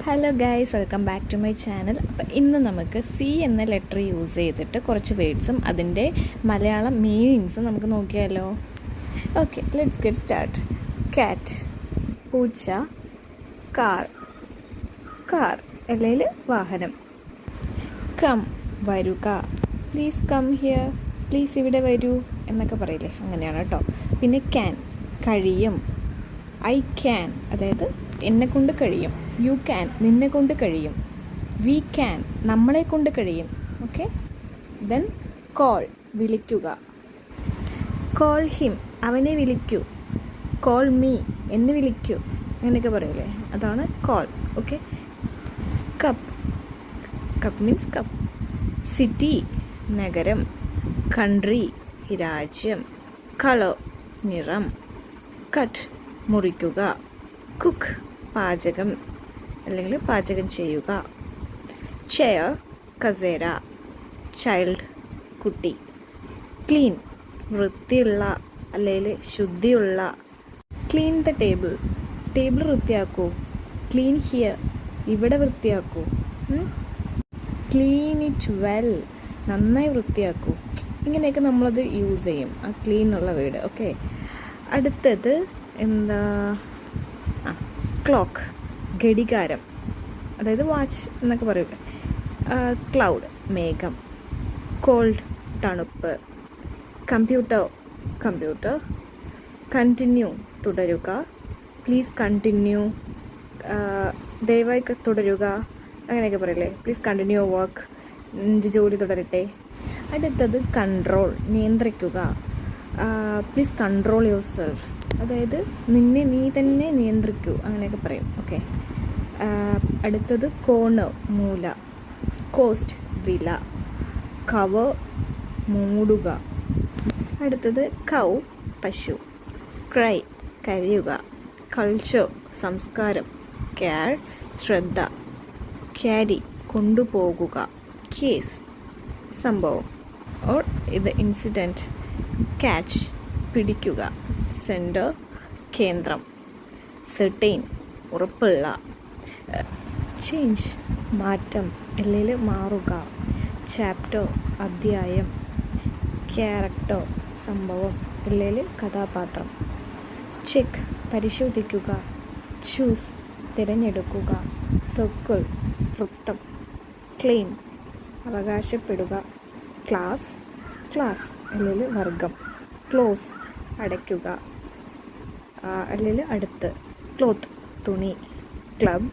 Hello guys, welcome back to my channel. അപ്പോൾ ഇന്ന് നമുക്ക് സി എന്ന ലെറ്റർ യൂസ് ചെയ്തിട്ട് കുറച്ച് വേർഡ്സും അതിൻ്റെ മലയാളം മീനിങ്സും നമുക്ക് നോക്കിയാലോ. Okay, let's get start. കാറ്റ്, പൂച്ച. കാർ, കാർ അല്ലെങ്കിൽ വാഹനം. കം, വരുക. പ്ലീസ് കം ഹിയർ, പ്ലീസ് ഇവിടെ വരൂ എന്നൊക്കെ പറയില്ലേ, അങ്ങനെയാണ് കേട്ടോ. പിന്നെ ക്യാൻ, കഴിയും. ഐ ക്യാൻ, അതായത് എന്നെക്കൊണ്ട് കഴിയും. യു ക്യാൻ, നിന്നെ കൊണ്ട് കഴിയും. വി ക്യാൻ, നമ്മളെ കൊണ്ട് കഴിയും. ഓക്കെ. ദെൻ കോൾ, വിളിക്കുക. കോൾ ഹിം, അവനെ വിളിക്കൂ. കോൾ മീ, എന്നെ വിളിക്കൂ. അങ്ങനെയൊക്കെ പറയൂലേ, അതാണ് call. Okay. Cup, cup means cup. City, നഗരം. കൺട്രി, രാജ്യം. കളർ, നിറം. കട്ട്, മുറിക്കുക. കുക്ക്, പാചകം അല്ലെങ്കിൽ പാചകം ചെയ്യുക. ചെയർ, കസേര. ചൈൽഡ്, കുട്ടി. ക്ലീൻ, വൃത്തിയുള്ള അല്ലെങ്കിൽ ശുദ്ധിയുള്ള. ക്ലീൻ ദ ടേബിൾ, ടേബിൾ വൃത്തിയാക്കൂ. ക്ലീൻ ഹിയർ, ഇവിടെ വൃത്തിയാക്കൂ. ക്ലീൻ ഇറ്റ് വെൽ, നന്നായി വൃത്തിയാക്കൂ. ഇങ്ങനെയൊക്കെ നമ്മളത് യൂസ് ചെയ്യും, ആ ക്ലീൻ എന്നുള്ള വേർഡ്. ഓക്കെ. അടുത്തത് എന്താ? ക്ലോക്ക്, ഘടികാരം, അതായത് വാച്ച് എന്നൊക്കെ പറയൂലേ. ക്ലൗഡ്, മേഘം. കോൾഡ്, തണുപ്പ്. Computer, computer. കണ്ടിന്യൂ, തുടരുക. പ്ലീസ് കണ്ടിന്യൂ, ദയവായി തുടരുക, അങ്ങനെയൊക്കെ പറയില്ലേ. പ്ലീസ് കണ്ടിന്യൂ വർക്ക്, ജോലി തുടരട്ടെ. അടുത്തത് കൺട്രോൾ, നിയന്ത്രിക്കുക. പ്ലീസ് കൺട്രോൾ യുവർ സെൽഫ്, അതായത് നീ തന്നെ നിയന്ത്രിക്കൂ, അങ്ങനെയൊക്കെ പറയും. ഓക്കെ. അടുത്തത് കോർണർ, മൂല. കോസ്റ്റ്, വില. കവർ, മൂടുക. അടുത്തത് കൗ, പശു. ക്രൈ, കരയുക. കൾച്ചർ, സംസ്കാരം. കെയർ, ശ്രദ്ധ. ക്യാരി, കൊണ്ടുപോകുക. കേസ്, സംഭവം ഓർ ഇത് ഇൻസിഡൻറ്റ്. ക്യാച്ച്, പിടിക്കുക. സെൻറ്റർ, കേന്ദ്രം. സെർട്ടൈൻ, ഉറപ്പുള്ള. ചേഞ്ച്, മാറ്റം അല്ലെങ്കിൽ മാറുക. ചാപ്റ്റർ, അധ്യായം. ക്യാരക്ടർ, സംഭവം അല്ലെങ്കിൽ കഥാപാത്രം. ചെക്ക്, പരിശോധിക്കുക. ചൂസ്, തിരഞ്ഞെടുക്കുക. സർക്കിൾ, വൃത്തം. ക്ലെയിം, അവകാശപ്പെടുക. ക്ലാസ്, ക്ലാസ് അല്ലെങ്കിൽ വർഗം. ക്ലോസ്, അടയ്ക്കുക അല്ലെങ്കിൽ അടുത്ത്. ക്ലോത്ത്, തുണി. ക്ലബ്,